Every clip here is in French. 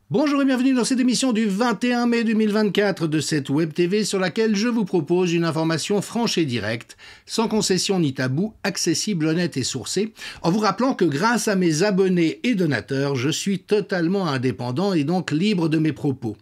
Bonjour et bienvenue dans cette émission du 21 mai 2024 de cette Web TV sur laquelle je vous propose une information franche et directe, sans concession ni tabou, accessible, honnête et sourcée, en vous rappelant que grâce à mes abonnés et donateurs, je suis totalement indépendant et donc libre de mes propos.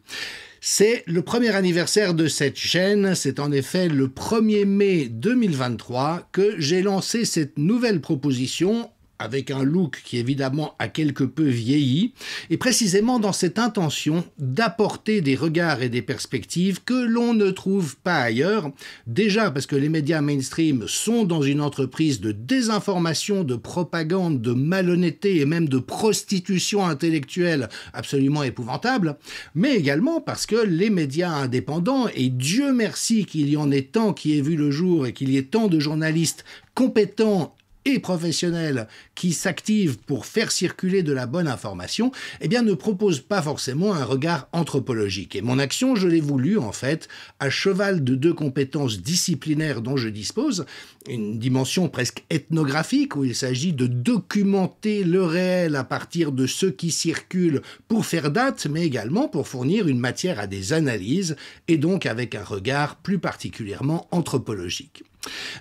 C'est le premier anniversaire de cette chaîne, c'est en effet le 1er mai 2023 que j'ai lancé cette nouvelle proposition avec un look qui évidemment a quelque peu vieilli, et précisément dans cette intention d'apporter des regards et des perspectives que l'on ne trouve pas ailleurs, déjà parce que les médias mainstream sont dans une entreprise de désinformation, de propagande, de malhonnêteté et même de prostitution intellectuelle absolument épouvantable, mais également parce que les médias indépendants, et Dieu merci qu'il y en ait tant qui aient vu le jour et qu'il y ait tant de journalistes compétents et professionnels qui s'activent pour faire circuler de la bonne information, eh bien ne proposent pas forcément un regard anthropologique. Et mon action, je l'ai voulu en fait, à cheval de deux compétences disciplinaires dont je dispose, une dimension presque ethnographique où il s'agit de documenter le réel à partir de ce qui circule pour faire date, mais également pour fournir une matière à des analyses et donc avec un regard plus particulièrement anthropologique.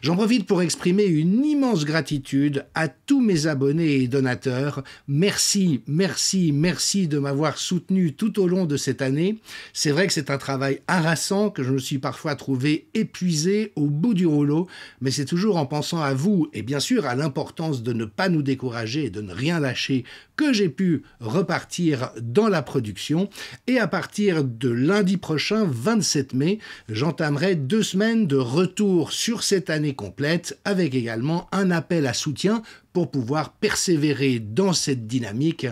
J'en profite pour exprimer une immense gratitude à tous mes abonnés et donateurs. Merci, merci, merci de m'avoir soutenu tout au long de cette année. C'est vrai que c'est un travail harassant, que je me suis parfois trouvé épuisé au bout du rouleau, mais c'est toujours en pensant à vous et bien sûr à l'importance de ne pas nous décourager et de ne rien lâcher que j'ai pu repartir dans la production. Et à partir de lundi prochain, 27 mai, j'entamerai 2 semaines de retour sur cette année complète, avec également un appel à soutien pour pouvoir persévérer dans cette dynamique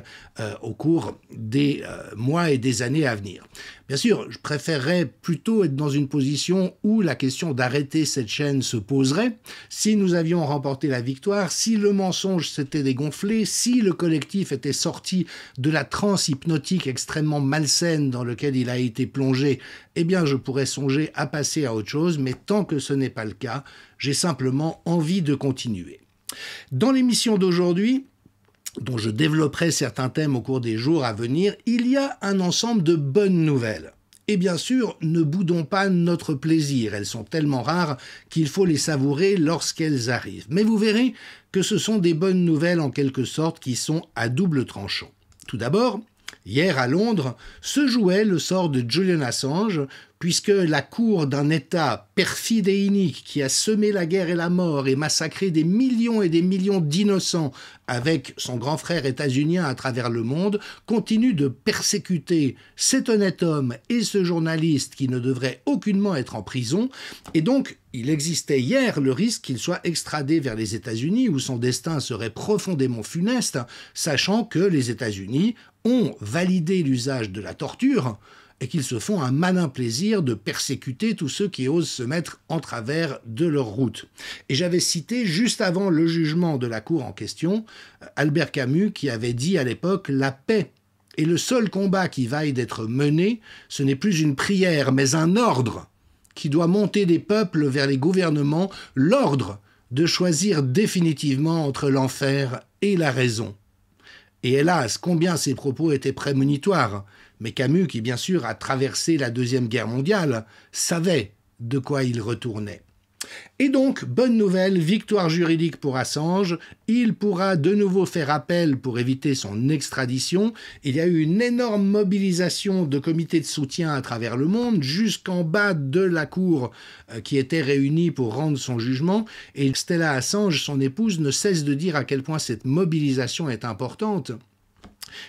au cours des mois et des années à venir. Bien sûr, je préférerais plutôt être dans une position où la question d'arrêter cette chaîne se poserait, si nous avions remporté la victoire, si le mensonge s'était dégonflé, si le collectif était sorti de la transe hypnotique extrêmement malsaine dans laquelle il a été plongé, eh bien je pourrais songer à passer à autre chose, mais tant que ce n'est pas le cas, j'ai simplement envie de continuer. Dans l'émission d'aujourd'hui, dont je développerai certains thèmes au cours des jours à venir, il y a un ensemble de bonnes nouvelles. Et bien sûr, ne boudons pas notre plaisir, elles sont tellement rares qu'il faut les savourer lorsqu'elles arrivent. Mais vous verrez que ce sont des bonnes nouvelles en quelque sorte qui sont à double tranchant. Tout d'abord, hier à Londres, se jouait le sort de Julian Assange, puisque la cour d'un État perfide et inique qui a semé la guerre et la mort et massacré des millions et des millions d'innocents avec son grand frère états-unien à travers le monde, continue de persécuter cet honnête homme et ce journaliste qui ne devrait aucunement être en prison. Et donc, il existait hier le risque qu'il soit extradé vers les États-Unis où son destin serait profondément funeste, sachant que les États-Unis ont validé l'usage de la torture et qu'ils se font un malin plaisir de persécuter tous ceux qui osent se mettre en travers de leur route. Et j'avais cité, juste avant le jugement de la cour en question, Albert Camus qui avait dit à l'époque « La paix est le seul combat qui vaille d'être mené, ce n'est plus une prière, mais un ordre qui doit monter des peuples vers les gouvernements, l'ordre de choisir définitivement entre l'enfer et la raison. » Et hélas, combien ces propos étaient prémonitoires. Mais Camus, qui bien sûr a traversé la Deuxième Guerre mondiale, savait de quoi il retournait. Et donc, bonne nouvelle, victoire juridique pour Assange, il pourra de nouveau faire appel pour éviter son extradition. Il y a eu une énorme mobilisation de comités de soutien à travers le monde, jusqu'en bas de la cour qui était réunie pour rendre son jugement. Et Stella Assange, son épouse, ne cesse de dire à quel point cette mobilisation est importante.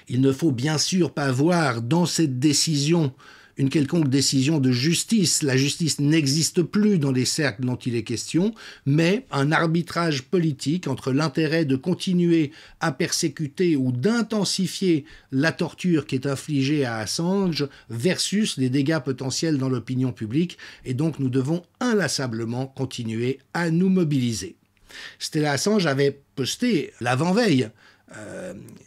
Il ne faut bien sûr pas voir dans cette décision une quelconque décision de justice. La justice n'existe plus dans les cercles dont il est question, mais un arbitrage politique entre l'intérêt de continuer à persécuter ou d'intensifier la torture qui est infligée à Assange versus les dégâts potentiels dans l'opinion publique. Et donc nous devons inlassablement continuer à nous mobiliser. Stella Assange avait posté l'avant-veille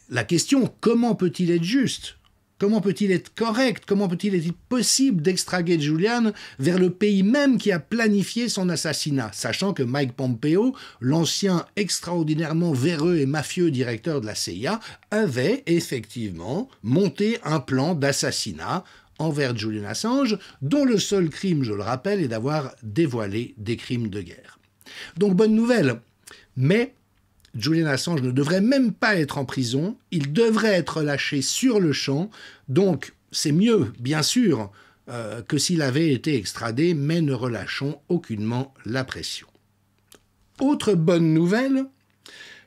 la question « Comment peut-il être juste ?» Comment peut-il être correct? Comment peut-il être possible d'extrader Julian vers le pays même qui a planifié son assassinat, sachant que Mike Pompeo, l'ancien extraordinairement véreux et mafieux directeur de la CIA, avait effectivement monté un plan d'assassinat envers Julian Assange, dont le seul crime, je le rappelle, est d'avoir dévoilé des crimes de guerre. Donc bonne nouvelle, mais Julian Assange ne devrait même pas être en prison, il devrait être lâché sur le champ, donc c'est mieux, bien sûr, que s'il avait été extradé, mais ne relâchons aucunement la pression. Autre bonne nouvelle,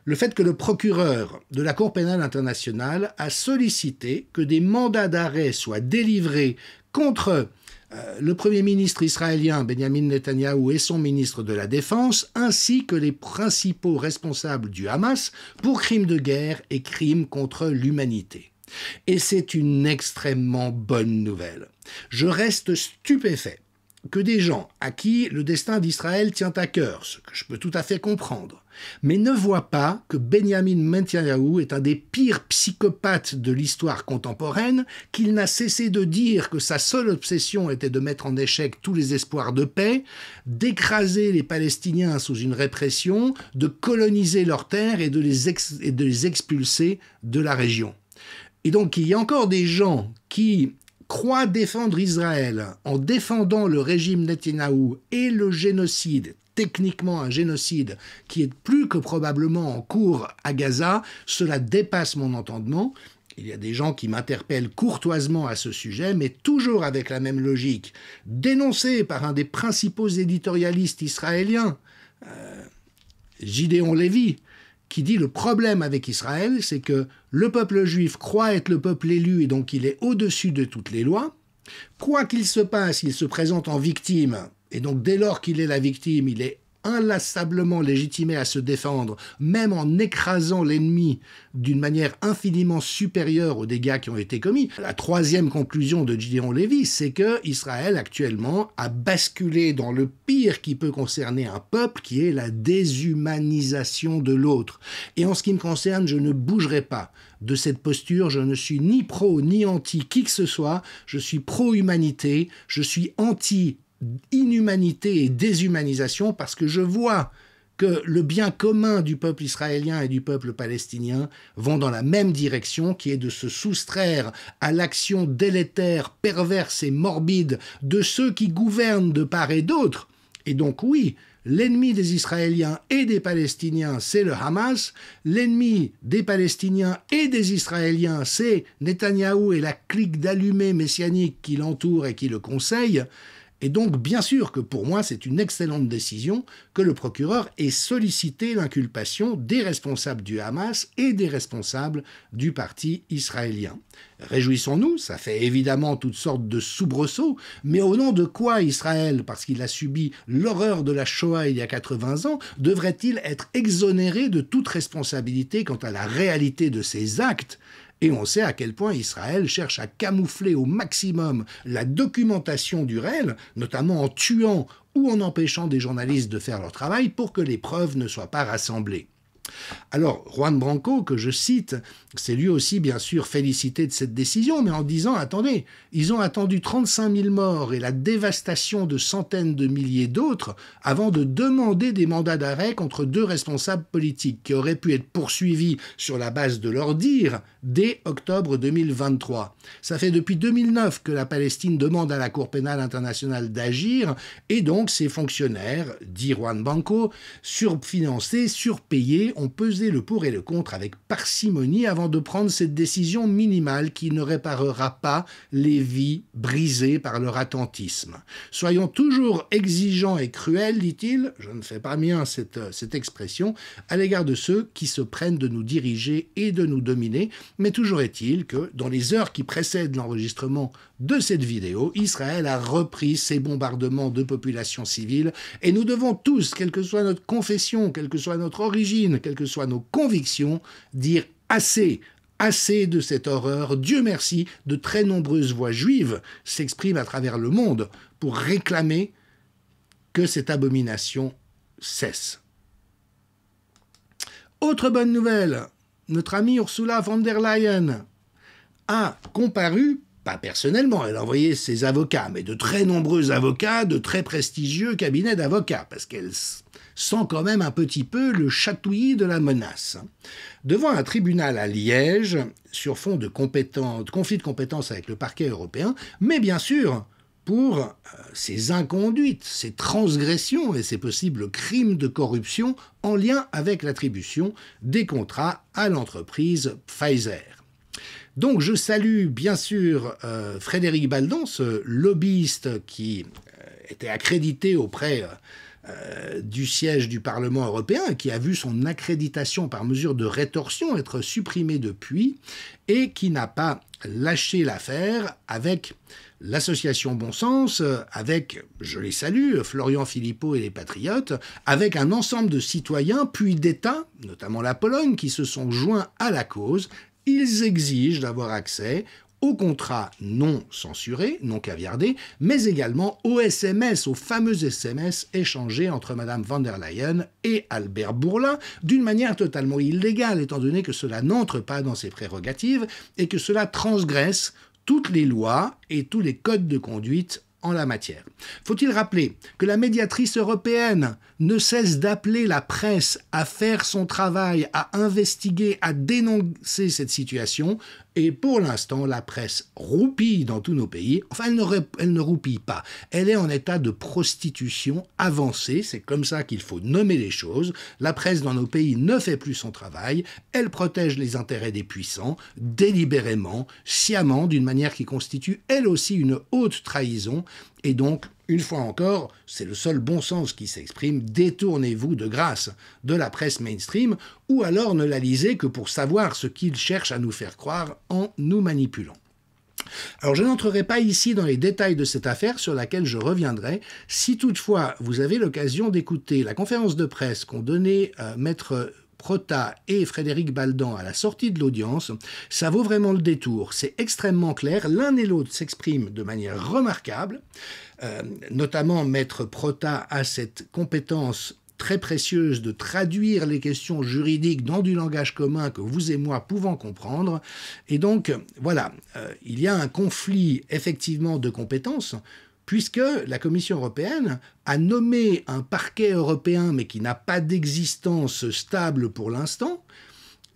le fait que le procureur de la Cour pénale internationale a sollicité que des mandats d'arrêt soient délivrés contre le Premier ministre israélien Benjamin Netanyahou et son ministre de la Défense, ainsi que les principaux responsables du Hamas pour crimes de guerre et crimes contre l'humanité. Et c'est une extrêmement bonne nouvelle. Je reste stupéfait que des gens à qui le destin d'Israël tient à cœur, ce que je peux tout à fait comprendre, mais ne voient pas que Benjamin Netanyahou est un des pires psychopathes de l'histoire contemporaine, qu'il n'a cessé de dire que sa seule obsession était de mettre en échec tous les espoirs de paix, d'écraser les Palestiniens sous une répression, de coloniser leurs terres et de les expulser de la région. Et donc il y a encore des gens qui croient défendre Israël en défendant le régime Netanyahou et le génocide, techniquement un génocide qui est plus que probablement en cours à Gaza, cela dépasse mon entendement. Il y a des gens qui m'interpellent courtoisement à ce sujet, mais toujours avec la même logique, dénoncée par un des principaux éditorialistes israéliens, Gideon Lévy, qui dit le problème avec Israël, c'est que le peuple juif croit être le peuple élu et donc il est au-dessus de toutes les lois. Quoi qu'il se passe, il se présente en victime et donc dès lors qu'il est la victime, il est inlassablement légitimé à se défendre, même en écrasant l'ennemi d'une manière infiniment supérieure aux dégâts qui ont été commis. La troisième conclusion de Gideon Lévy, c'est que Israël actuellement a basculé dans le pire qui peut concerner un peuple, qui est la déshumanisation de l'autre. Et en ce qui me concerne, je ne bougerai pas de cette posture, je ne suis ni pro ni anti qui que ce soit, je suis pro-humanité, je suis anti inhumanité et déshumanisation parce que je vois que le bien commun du peuple israélien et du peuple palestinien vont dans la même direction, qui est de se soustraire à l'action délétère, perverse et morbide de ceux qui gouvernent de part et d'autre. Et donc oui, l'ennemi des Israéliens et des Palestiniens, c'est le Hamas. L'ennemi des Palestiniens et des Israéliens, c'est Netanyahou et la clique d'allumés messianiques qui l'entourent et qui le conseillent. Et donc, bien sûr que pour moi, c'est une excellente décision que le procureur ait sollicité l'inculpation des responsables du Hamas et des responsables du parti israélien. Réjouissons-nous, ça fait évidemment toutes sortes de soubresauts, mais au nom de quoi Israël, parce qu'il a subi l'horreur de la Shoah il y a 80 ans, devrait-il être exonéré de toute responsabilité quant à la réalité de ses actes ? Et on sait à quel point Israël cherche à camoufler au maximum la documentation du réel, notamment en tuant ou en empêchant des journalistes de faire leur travail pour que les preuves ne soient pas rassemblées. Alors, Juan Branco, que je cite, s'est lui aussi bien sûr félicité de cette décision, mais en disant « Attendez, ils ont attendu 35 000 morts et la dévastation de centaines de milliers d'autres avant de demander des mandats d'arrêt contre deux responsables politiques qui auraient pu être poursuivis sur la base de leurs dires dès octobre 2023. Ça fait depuis 2009 que la Palestine demande à la Cour pénale internationale d'agir et donc ces fonctionnaires, dit Juan Branco, surfinancés, surpayés, ont pesé le pour et le contre avec parcimonie avant de prendre cette décision minimale qui ne réparera pas les vies brisées par leur attentisme. Soyons toujours exigeants et cruels, dit-il, je ne fais pas mien cette expression, à l'égard de ceux qui se prennent de nous diriger et de nous dominer, mais toujours est-il que dans les heures qui précèdent l'enregistrement de cette vidéo, Israël a repris ses bombardements de populations civiles et nous devons tous, quelle que soit notre confession, quelle que soit notre origine, quelles que soient nos convictions, dire assez, assez de cette horreur. Dieu merci, de très nombreuses voix juives s'expriment à travers le monde pour réclamer que cette abomination cesse. Autre bonne nouvelle, notre amie Ursula von der Leyen a comparu, pas personnellement, elle a envoyé ses avocats, mais de très nombreux avocats, de très prestigieux cabinets d'avocats, parce qu'elle sent quand même un petit peu le chatouillis de la menace. Devant un tribunal à Liège, sur fond de conflit de compétences avec le parquet européen, mais bien sûr pour ces inconduites, ces transgressions et ces possibles crimes de corruption en lien avec l'attribution des contrats à l'entreprise Pfizer. Donc je salue bien sûr Frédéric Baldon, ce lobbyiste qui était accrédité auprès du siège du Parlement européen et qui a vu son accréditation par mesure de rétorsion être supprimée depuis et qui n'a pas lâché l'affaire avec l'association Bon Sens, avec, je les salue, Florian Philippot et les Patriotes, avec un ensemble de citoyens puis d'États, notamment la Pologne, qui se sont joints à la cause. Ils exigent d'avoir accès aux contrats non censurés, non caviardés, mais également aux SMS, aux fameux SMS échangés entre Mme von der Leyen et Albert Bourla, d'une manière totalement illégale, étant donné que cela n'entre pas dans ses prérogatives et que cela transgresse toutes les lois et tous les codes de conduite en la matière. Faut-il rappeler que la médiatrice européenne ne cesse d'appeler la presse à faire son travail, à investiguer, à dénoncer cette situation, et pour l'instant, la presse roupille dans tous nos pays. Enfin, elle ne roupille pas. Elle est en état de prostitution avancée, c'est comme ça qu'il faut nommer les choses. La presse dans nos pays ne fait plus son travail, elle protège les intérêts des puissants, délibérément, sciemment, d'une manière qui constitue elle aussi une haute trahison, et donc, une fois encore, c'est le seul bon sens qui s'exprime, détournez-vous de grâce de la presse mainstream, ou alors ne la lisez que pour savoir ce qu'ils cherchent à nous faire croire en nous manipulant. Alors je n'entrerai pas ici dans les détails de cette affaire sur laquelle je reviendrai. Si toutefois vous avez l'occasion d'écouter la conférence de presse qu'ont donnée Maître Prota et Frédéric Baldon à la sortie de l'audience, ça vaut vraiment le détour. C'est extrêmement clair, l'un et l'autre s'expriment de manière remarquable, notamment Maître Prota a cette compétence très précieuse de traduire les questions juridiques dans du langage commun que vous et moi pouvons comprendre. Et donc, voilà, il y a un conflit effectivement de compétences, puisque la Commission européenne a nommé un parquet européen, mais qui n'a pas d'existence stable pour l'instant,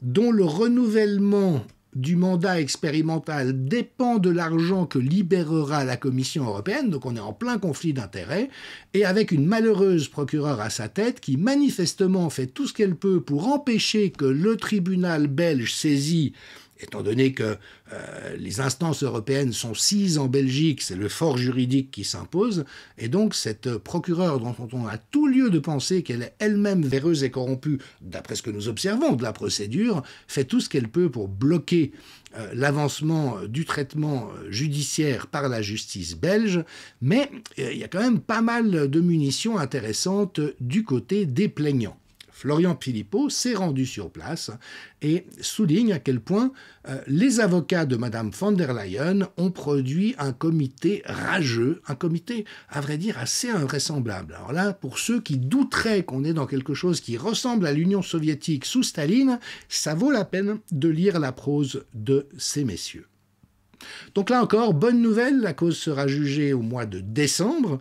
dont le renouvellement du mandat expérimental dépend de l'argent que libérera la Commission européenne, donc on est en plein conflit d'intérêts, et avec une malheureuse procureure à sa tête qui manifestement fait tout ce qu'elle peut pour empêcher que le tribunal belge saisi, étant donné que les instances européennes sont 6 en Belgique, c'est le fort juridique qui s'impose, et donc cette procureure dont on a tout lieu de penser qu'elle est elle-même véreuse et corrompue, d'après ce que nous observons de la procédure, fait tout ce qu'elle peut pour bloquer l'avancement du traitement judiciaire par la justice belge, mais il y a quand même pas mal de munitions intéressantes du côté des plaignants. Florian Philippot s'est rendu sur place et souligne à quel point les avocats de Mme von der Leyen ont produit un comité rageux, un comité, à vrai dire, assez invraisemblable. Alors là, pour ceux qui douteraient qu'on est dans quelque chose qui ressemble à l'Union soviétique sous Staline, ça vaut la peine de lire la prose de ces messieurs. Donc là encore, bonne nouvelle, la cause sera jugée au mois de décembre.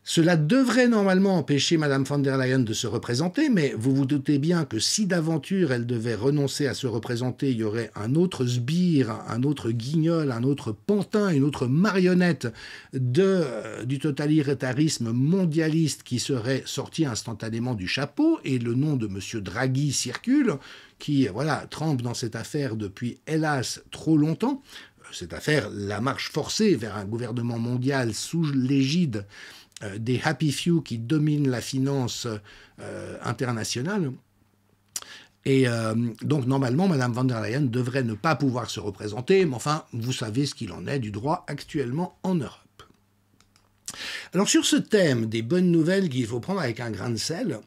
Cela devrait normalement empêcher Mme von der Leyen de se représenter, mais vous vous doutez bien que si d'aventure elle devait renoncer à se représenter, il y aurait un autre sbire, un autre guignol, un autre pantin, une autre marionnette du totalitarisme mondialiste qui serait sorti instantanément du chapeau, et le nom de M. Draghi circule, qui voilà, trempe dans cette affaire depuis, hélas, trop longtemps. Cette affaire, la marche forcée vers un gouvernement mondial sous l'égide des happy few qui dominent la finance internationale. Et donc, normalement, Mme von der Leyen devrait ne pas pouvoir se représenter, mais enfin, vous savez ce qu'il en est du droit actuellement en Europe. Alors, sur ce thème des bonnes nouvelles qu'il faut prendre avec un grain de sel,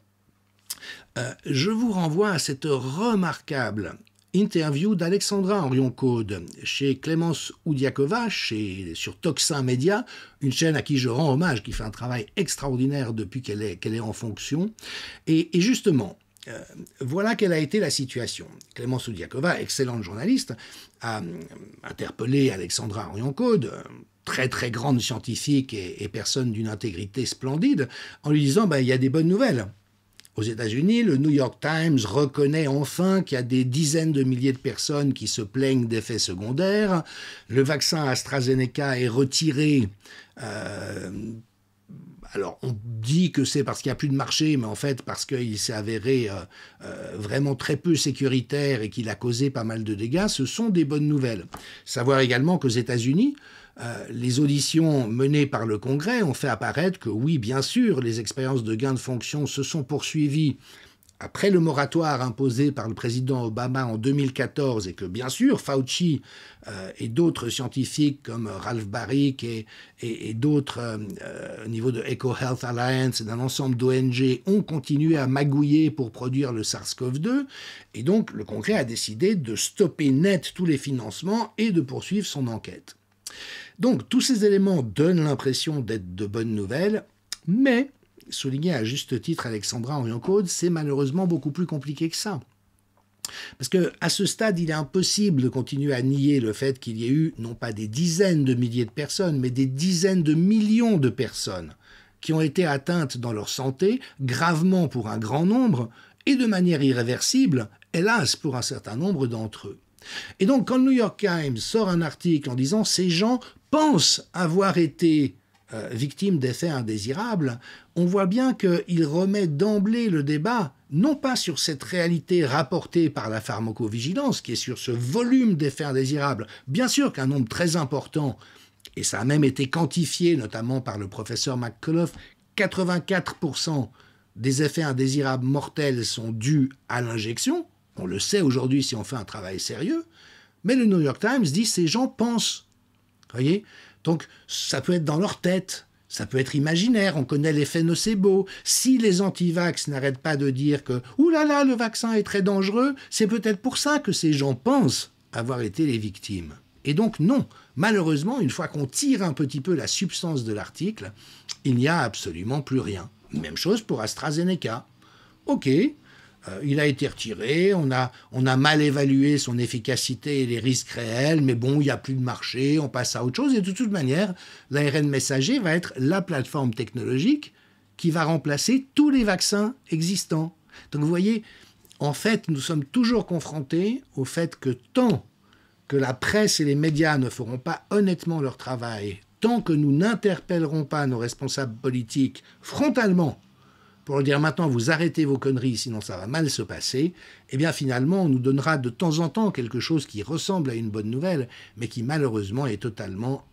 je vous renvoie à cette remarquable interview d'Alexandra Orion-Caude chez Clémence Oudiakova, sur Toxin Média, une chaîne à qui je rends hommage, qui fait un travail extraordinaire depuis qu'elle est en fonction. Et justement, voilà quelle a été la situation. Clémence Oudiakova, excellente journaliste, a interpellé Alexandra Orion-Caude, très très grande scientifique et personne d'une intégrité splendide, en lui disant il y a des bonnes nouvelles. Aux États-Unis, le New York Times reconnaît enfin qu'il y a des dizaines de milliers de personnes qui se plaignent d'effets secondaires. Le vaccin AstraZeneca est retiré. Alors, on dit que c'est parce qu'il n'y a plus de marché, mais en fait, parce qu'il s'est avéré vraiment très peu sécuritaire et qu'il a causé pas mal de dégâts, ce sont des bonnes nouvelles. Savoir également qu'aux États-Unis, les auditions menées par le Congrès ont fait apparaître que oui, bien sûr, les expériences de gain de fonction se sont poursuivies après le moratoire imposé par le président Obama en 2014 et que bien sûr Fauci et d'autres scientifiques comme Ralph Baric et d'autres au niveau de EcoHealth Alliance et d'un ensemble d'ONG ont continué à magouiller pour produire le SARS-CoV-2 et donc le Congrès a décidé de stopper net tous les financements et de poursuivre son enquête. Donc tous ces éléments donnent l'impression d'être de bonnes nouvelles, mais souligné à juste titre Alexandra Orion-Caude, c'est malheureusement beaucoup plus compliqué que ça. Parce qu'à ce stade, il est impossible de continuer à nier le fait qu'il y ait eu, non pas des dizaines de milliers de personnes, mais des dizaines de millions de personnes qui ont été atteintes dans leur santé, gravement pour un grand nombre, et de manière irréversible, hélas, pour un certain nombre d'entre eux. Et donc, quand le New York Times sort un article en disant « ces gens pensent avoir été victimes d'effets indésirables », on voit bien qu'il remet d'emblée le débat, non pas sur cette réalité rapportée par la pharmacovigilance, qui est sur ce volume d'effets indésirables. Bien sûr qu'un nombre très important, et ça a même été quantifié notamment par le professeur McCullough, 84% des effets indésirables mortels sont dus à l'injection. On le sait aujourd'hui si on fait un travail sérieux. Mais le New York Times dit ces gens pensent. Voyez ? Donc ça peut être dans leur tête. Ça peut être imaginaire, on connaît l'effet nocebo. Si les anti-vax n'arrêtent pas de dire que « Ouh là là, le vaccin est très dangereux », c'est peut-être pour ça que ces gens pensent avoir été les victimes. Et donc non, malheureusement, une fois qu'on tire un petit peu la substance de l'article, il n'y a absolument plus rien. Même chose pour AstraZeneca. Ok, il a été retiré, on a mal évalué son efficacité et les risques réels, mais bon, il n'y a plus de marché, on passe à autre chose. Et de toute manière, l'ARN messager va être la plateforme technologique qui va remplacer tous les vaccins existants. Donc vous voyez, en fait, nous sommes toujours confrontés au fait que tant que la presse et les médias ne feront pas honnêtement leur travail, tant que nous n'interpellerons pas nos responsables politiques frontalement, pour leur dire maintenant vous arrêtez vos conneries sinon ça va mal se passer, eh bien finalement on nous donnera de temps en temps quelque chose qui ressemble à une bonne nouvelle, mais qui malheureusement est totalement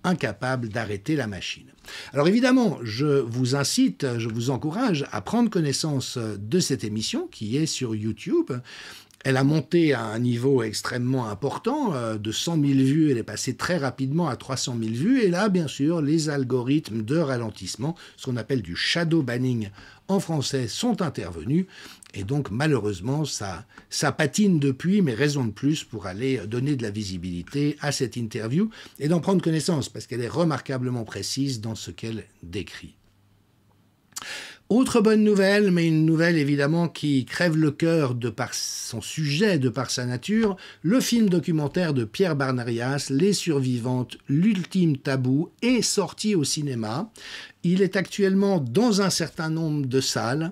incapable d'arrêter la machine. Alors évidemment, je vous incite, je vous encourage à prendre connaissance de cette émission qui est sur YouTube. Elle a monté à un niveau extrêmement important, de 100 000 vues, elle est passée très rapidement à 300 000 vues, et là, bien sûr, les algorithmes de ralentissement, ce qu'on appelle du shadow banning en français, sont intervenus, et donc malheureusement, ça patine depuis, mais raison de plus pour aller donner de la visibilité à cette interview, et d'en prendre connaissance, parce qu'elle est remarquablement précise dans ce qu'elle décrit. Autre bonne nouvelle, mais une nouvelle évidemment qui crève le cœur de par son sujet, de par sa nature, le film documentaire de Pierre Barnerias, Les Survivantes, l'ultime tabou, est sorti au cinéma. Il est actuellement dans un certain nombre de salles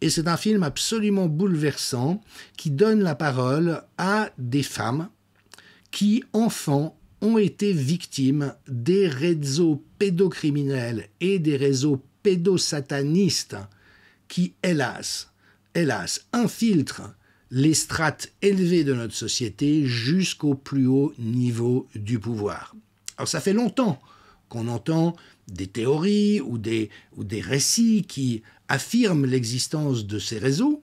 et c'est un film absolument bouleversant qui donne la parole à des femmes qui, enfants, ont été victimes des réseaux pédocriminels et des réseaux pédosatanistes qui, hélas, infiltrent les strates élevées de notre société jusqu'au plus haut niveau du pouvoir. Alors ça fait longtemps qu'on entend des théories ou des récits qui affirment l'existence de ces réseaux.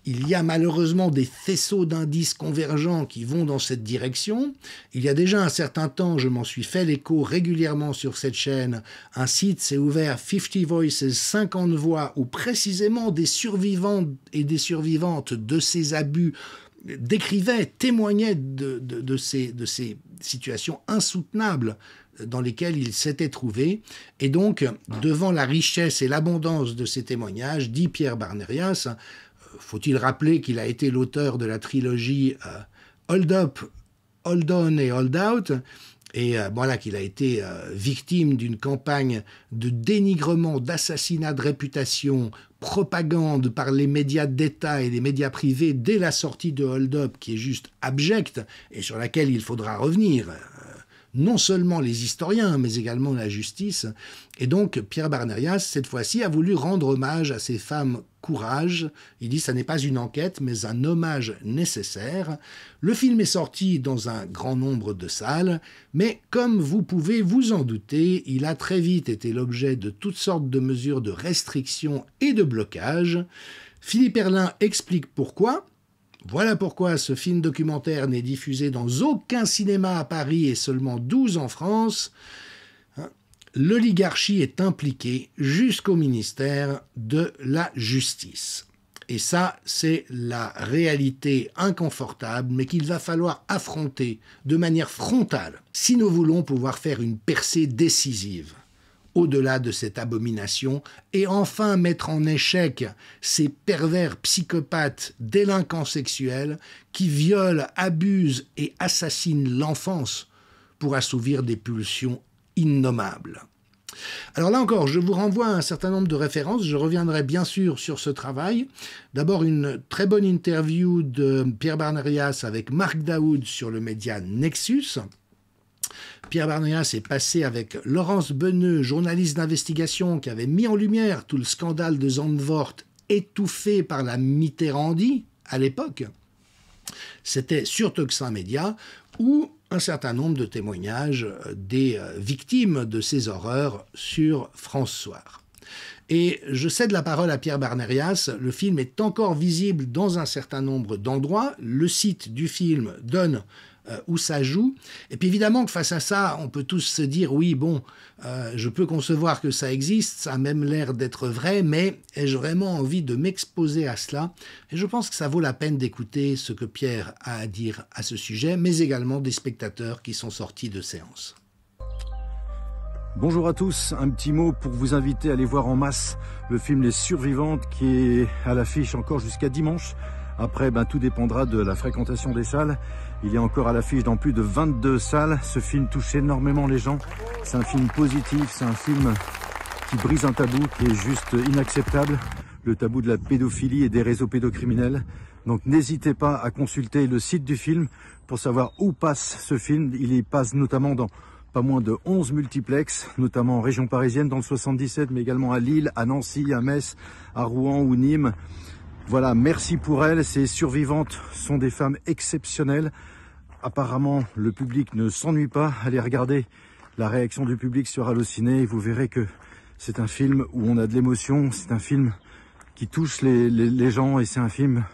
Il y a malheureusement des faisceaux d'indices convergents qui vont dans cette direction. Il y a déjà un certain temps, je m'en suis fait l'écho régulièrement sur cette chaîne, un site s'est ouvert, 50 Voices, 50 voix, où précisément des survivants et des survivantes de ces abus décrivaient, témoignaient de ces situations insoutenables dans lesquelles ils s'étaient trouvés. Et donc, devant la richesse et l'abondance de ces témoignages, dit Pierre Barnerias, Faut-il rappeler qu'il a été l'auteur de la trilogie Hold Up, Hold On et Hold Out, et voilà qu'il a été victime d'une campagne de dénigrement, d'assassinat de réputation, propagande par les médias d'État et les médias privés dès la sortie de Hold Up, qui est juste abjecte et sur laquelle il faudra revenir. Non seulement les historiens, mais également la justice. Et donc, Pierre Barnerias, cette fois-ci, a voulu rendre hommage à ces femmes courage. Il dit « ça n'est pas une enquête, mais un hommage nécessaire ». Le film est sorti dans un grand nombre de salles, mais comme vous pouvez vous en douter, il a très vite été l'objet de toutes sortes de mesures de restriction et de blocage. Philippe Herlin explique pourquoi. Voilà pourquoi ce film documentaire n'est diffusé dans aucun cinéma à Paris et seulement 12 en France. L'oligarchie est impliquée jusqu'au ministère de la Justice. Et ça, c'est la réalité inconfortable, mais qu'il va falloir affronter de manière frontale si nous voulons pouvoir faire une percée décisive au-delà de cette abomination, et enfin mettre en échec ces pervers psychopathes délinquants sexuels qui violent, abusent et assassinent l'enfance pour assouvir des pulsions innommables. Alors là encore, je vous renvoie à un certain nombre de références, je reviendrai bien sûr sur ce travail. D'abord une très bonne interview de Pierre Barnerias avec Marc Daoud sur le média Nexus. Pierre Barnerias est passé avec Laurence Beneux, journaliste d'investigation qui avait mis en lumière tout le scandale de Zandvoort étouffé par la Mitterrandie à l'époque. C'était sur Toxin Média où un certain nombre de témoignages des victimes de ces horreurs sur France Soir. Et je cède la parole à Pierre Barnerias. Le film est encore visible dans un certain nombre d'endroits. Le site du film donne où ça joue. Et puis évidemment que face à ça, on peut tous se dire, oui, bon, je peux concevoir que ça existe, ça a même l'air d'être vrai, mais ai-je vraiment envie de m'exposer à cela? Et je pense que ça vaut la peine d'écouter ce que Pierre a à dire à ce sujet, mais également des spectateurs qui sont sortis de séance. Bonjour à tous, un petit mot pour vous inviter à aller voir en masse le film Les Survivantes qui est à l'affiche encore jusqu'à dimanche. Après, tout dépendra de la fréquentation des salles. Il est encore à l'affiche dans plus de 22 salles. Ce film touche énormément les gens. C'est un film positif, c'est un film qui brise un tabou qui est juste inacceptable. Le tabou de la pédophilie et des réseaux pédocriminels. Donc n'hésitez pas à consulter le site du film pour savoir où passe ce film. Il y passe notamment dans pas moins de 11 multiplex, notamment en région parisienne dans le 77, mais également à Lille, à Nancy, à Metz, à Rouen ou Nîmes. Voilà, merci pour elles. Ces survivantes sont des femmes exceptionnelles. Apparemment, le public ne s'ennuie pas. Allez regarder la réaction du public sur Allociné et vous verrez que c'est un film où on a de l'émotion. C'est un film qui touche les gens et c'est un film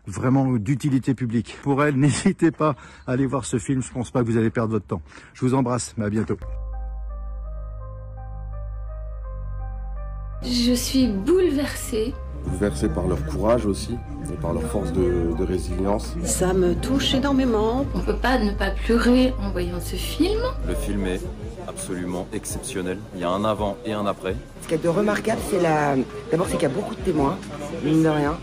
vraiment d'utilité publique. Pour elles, n'hésitez pas à aller voir ce film. Je pense pas que vous allez perdre votre temps. Je vous embrasse, mais à bientôt. Je suis bouleversée. Bouleversée par leur courage aussi, et par leur force de résilience. Ça me touche énormément. On peut pas ne pas pleurer en voyant ce film. Le film est absolument exceptionnel. Il y a un avant et un après. Ce qu'il y a de remarquable, c'est d'abord c'est qu'il y a beaucoup de témoins, mine de rien,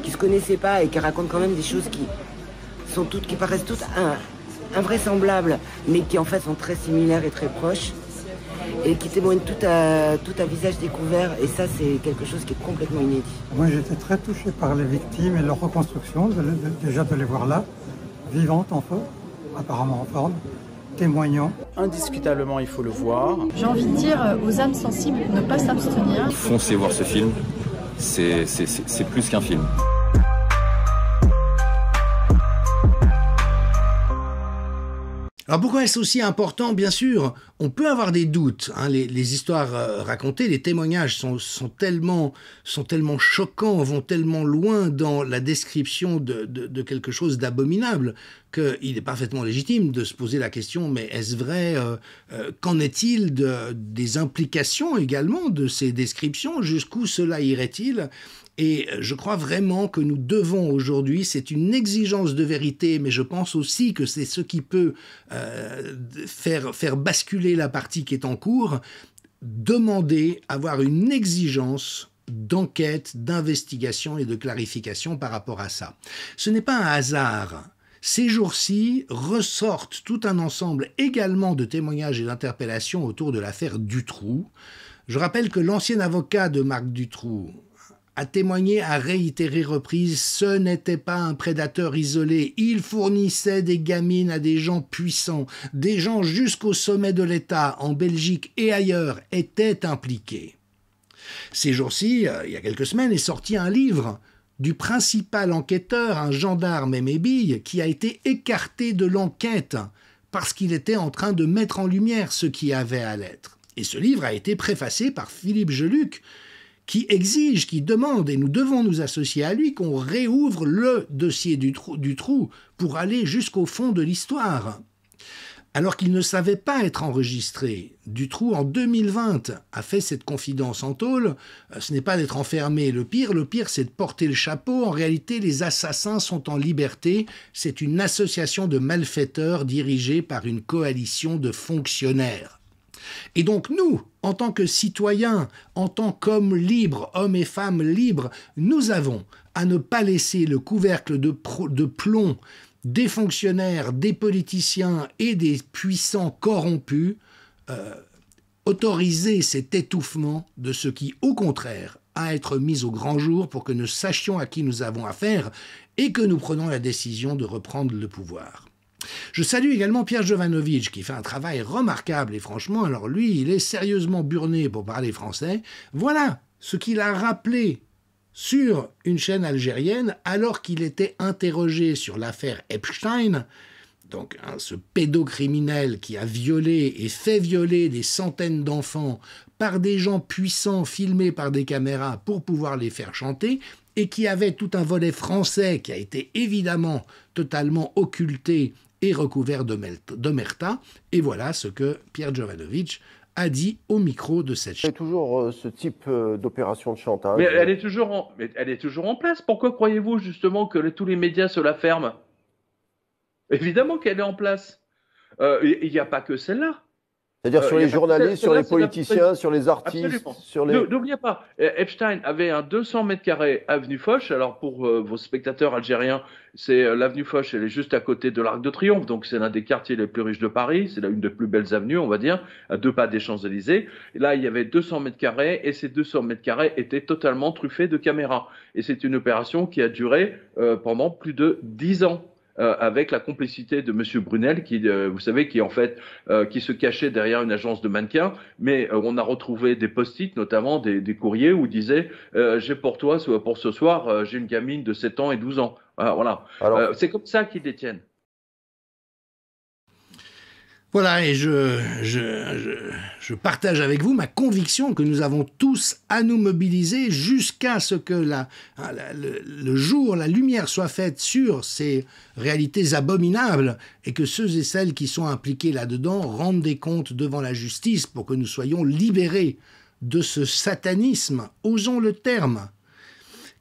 qui se connaissaient pas et qui racontent quand même des choses qui paraissent toutes invraisemblables, mais qui en fait sont très similaires et très proches. Et qui témoignent tout à visage découvert, et ça c'est quelque chose qui est complètement inédit. Moi j'étais très touché par les victimes et leur reconstruction, déjà de les voir là, vivantes en feu, apparemment en forme, témoignant. Indiscutablement il faut le voir. J'ai envie de dire aux âmes sensibles, ne pas s'abstenir. Foncez voir ce film, c'est plus qu'un film. Alors pourquoi est-ce aussi important? Bien sûr, on peut avoir des doutes. Les histoires racontées, les témoignages sont tellement choquants, vont tellement loin dans la description de quelque chose d'abominable qu'il est parfaitement légitime de se poser la question, mais est-ce vrai? Qu'en est-il des implications également de ces descriptions? Jusqu'où cela irait-il? Et je crois vraiment que nous devons aujourd'hui, c'est une exigence de vérité, mais je pense aussi que c'est ce qui peut faire basculer la partie qui est en cours, demander, avoir une exigence d'enquête, d'investigation et de clarification par rapport à ça. Ce n'est pas un hasard. Ces jours-ci ressortent tout un ensemble également de témoignages et d'interpellations autour de l'affaire Dutroux. Je rappelle que l'ancien avocat de Marc Dutroux a témoigné à réitérer reprises, ce n'était pas un prédateur isolé, il fournissait des gamines à des gens puissants, des gens jusqu'au sommet de l'État, en Belgique et ailleurs, étaient impliqués. Ces jours-ci, il y a quelques semaines, est sorti un livre du principal enquêteur, un gendarme émébille, qui a été écarté de l'enquête parce qu'il était en train de mettre en lumière ce qui avait à l'être. Et ce livre a été préfacé par Philippe Geluck, qui exige, qui demande, et nous devons nous associer à lui, qu'on réouvre le dossier Dutroux pour aller jusqu'au fond de l'histoire. Alors qu'il ne savait pas être enregistré, Dutroux, en 2020, a fait cette confidence en tôle. Ce n'est pas d'être enfermé le pire, c'est de porter le chapeau. En réalité, les assassins sont en liberté. C'est une association de malfaiteurs dirigée par une coalition de fonctionnaires. Et donc nous, en tant que citoyens, en tant qu'hommes libres, hommes et femmes libres, nous avons à ne pas laisser le couvercle de plomb des fonctionnaires, des politiciens et des puissants corrompus autoriser cet étouffement de ce qui, au contraire, a à être mis au grand jour pour que nous sachions à qui nous avons affaire et que nous prenons la décision de reprendre le pouvoir. Je salue également Pierre Jovanovic, qui fait un travail remarquable, et franchement, alors lui, il est sérieusement burné pour parler français. Voilà ce qu'il a rappelé sur une chaîne algérienne, alors qu'il était interrogé sur l'affaire Epstein, donc ce pédocriminel qui a violé et fait violer des centaines d'enfants par des gens puissants filmés par des caméras pour pouvoir les faire chanter, et qui avait tout un volet français qui a été évidemment totalement occulté et recouvert d'omerta. Et voilà ce que Pierre Jovanovic a dit au micro de cette chaîne. Il y a toujours ce type d'opération de chantage. Mais elle est toujours en place. Pourquoi croyez-vous justement que tous les médias se la ferment? Évidemment qu'elle est en place. Il n'y a pas que celle-là. C'est-à-dire sur les journalistes, sur les politiciens, sur les artistes, sur les... N'oubliez pas, Epstein avait un 200 mètres carrés avenue Foch. Alors pour vos spectateurs algériens, c'est l'avenue Foch, elle est juste à côté de l'Arc de Triomphe, donc c'est l'un des quartiers les plus riches de Paris, c'est une des plus belles avenues, on va dire, à 2 pas des Champs-Élysées. Et là, il y avait 200 mètres carrés et ces 200 mètres carrés étaient totalement truffés de caméras. Et c'est une opération qui a duré pendant plus de 10 ans. Avec la complicité de Monsieur Brunel, qui, vous savez, qui en fait, qui se cachait derrière une agence de mannequins, mais on a retrouvé des post-it, notamment des courriers où il disait j'ai pour toi, pour ce soir, j'ai une gamine de 7 ans et 12 ans. Voilà. C'est comme ça qu'ils détiennent. Voilà, et je partage avec vous ma conviction que nous avons tous à nous mobiliser jusqu'à ce que le jour, la lumière soit faite sur ces réalités abominables et que ceux et celles qui sont impliqués là-dedans rendent des comptes devant la justice pour que nous soyons libérés de ce satanisme, osons le terme.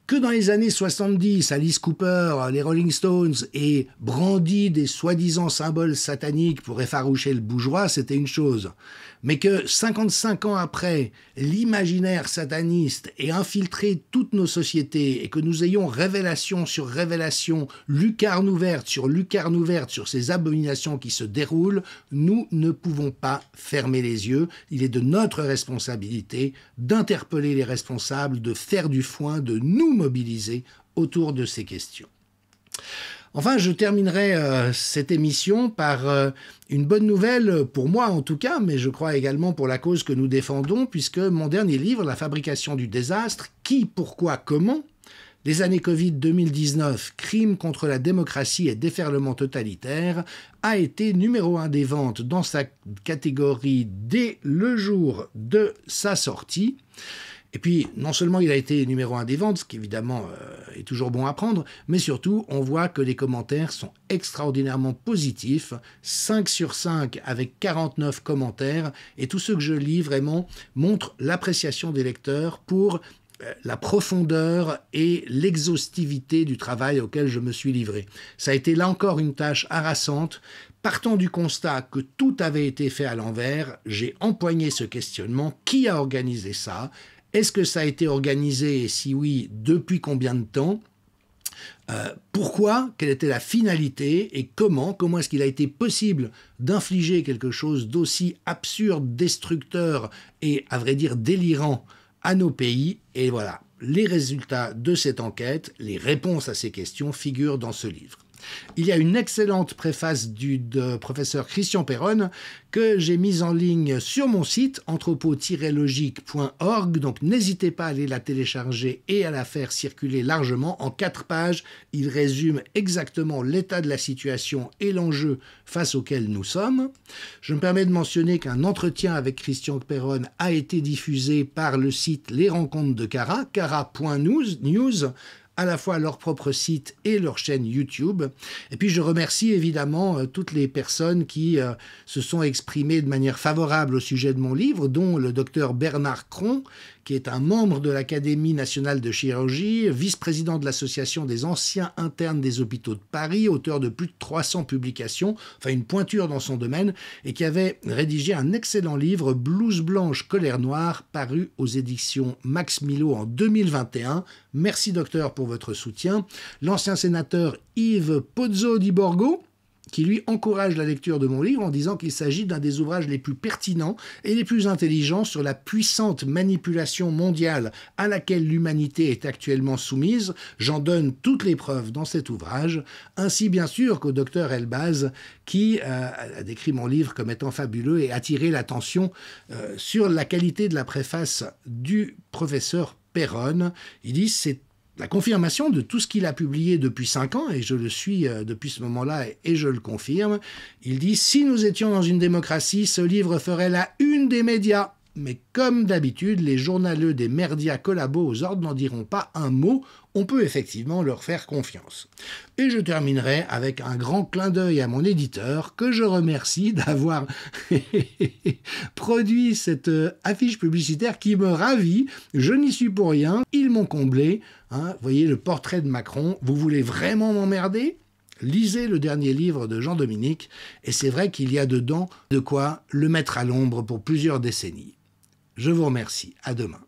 Que dans les années 70, Alice Cooper, les Rolling Stones aient brandi des soi-disant symboles sataniques pour effaroucher le bourgeois, c'était une chose. Mais que 55 ans après, l'imaginaire sataniste ait infiltré toutes nos sociétés et que nous ayons révélation sur révélation, lucarne ouverte sur ces abominations qui se déroulent, nous ne pouvons pas fermer les yeux. Il est de notre responsabilité d'interpeller les responsables, de faire du foin, de nous mobiliser autour de ces questions. Enfin, je terminerai cette émission par une bonne nouvelle, pour moi en tout cas, mais je crois également pour la cause que nous défendons, puisque mon dernier livre, La fabrication du désastre, qui, pourquoi, comment, les années Covid 2019, crimes contre la démocratie et déferlement totalitaire, a été numéro 1 des ventes dans sa catégorie dès le jour de sa sortie. Et puis, non seulement il a été numéro 1 des ventes, ce qui évidemment est toujours bon à prendre, mais surtout, on voit que les commentaires sont extraordinairement positifs, 5 sur 5 avec 49 commentaires, et tous ceux que je lis vraiment montrent l'appréciation des lecteurs pour la profondeur et l'exhaustivité du travail auquel je me suis livré. Ça a été là encore une tâche harassante. Partant du constat que tout avait été fait à l'envers, j'ai empoigné ce questionnement. Qui a organisé ça ? Est-ce que ça a été organisé et si oui, depuis combien de temps ? Pourquoi ? Quelle était la finalité et comment est-ce qu'il a été possible d'infliger quelque chose d'aussi absurde, destructeur et, à vrai dire, délirant à nos pays ? Et voilà, les résultats de cette enquête, les réponses à ces questions figurent dans ce livre. Il y a une excellente préface de professeur Christian Perronne que j'ai mise en ligne sur mon site anthropo-logique.org, donc n'hésitez pas à aller la télécharger et à la faire circuler largement. En 4 pages, il résume exactement l'état de la situation et l'enjeu face auquel nous sommes. Je me permets de mentionner qu'un entretien avec Christian Perronne a été diffusé par le site Les Rencontres de Cara, cara.news, à la fois leur propre site et leur chaîne YouTube. Et puis je remercie évidemment toutes les personnes qui se sont exprimées de manière favorable au sujet de mon livre, dont le docteur Bernard Cron, qui est un membre de l'Académie nationale de chirurgie, vice-président de l'Association des anciens internes des hôpitaux de Paris, auteur de plus de 300 publications, enfin une pointure dans son domaine, et qui avait rédigé un excellent livre, Blouse blanche, colère noire, paru aux éditions Max Milo en 2021. Merci docteur pour votre soutien. L'ancien sénateur Yves Pozzo di Borgo, qui lui encourage la lecture de mon livre en disant qu'il s'agit d'un des ouvrages les plus pertinents et les plus intelligents sur la puissante manipulation mondiale à laquelle l'humanité est actuellement soumise. J'en donne toutes les preuves dans cet ouvrage, ainsi bien sûr qu'au docteur Elbaz, qui a décrit mon livre comme étant fabuleux et attiré l'attention sur la qualité de la préface du professeur Perronne. Il dit c'est la confirmation de tout ce qu'il a publié depuis 5 ans, et je le suis depuis ce moment-là, et je le confirme. Il dit « Si nous étions dans une démocratie, ce livre ferait la une des médias. Mais comme d'habitude, les journaleux des merdias collabos aux ordres n'en diront pas un mot. On peut effectivement leur faire confiance. » Et je terminerai avec un grand clin d'œil à mon éditeur, que je remercie d'avoir produit cette affiche publicitaire qui me ravit. Je n'y suis pour rien, ils m'ont comblé. Vous voyez le portrait de Macron. Vous voulez vraiment m'emmerder ? Lisez le dernier livre de Jean-Dominique, et c'est vrai qu'il y a dedans de quoi le mettre à l'ombre pour plusieurs décennies. Je vous remercie. À demain.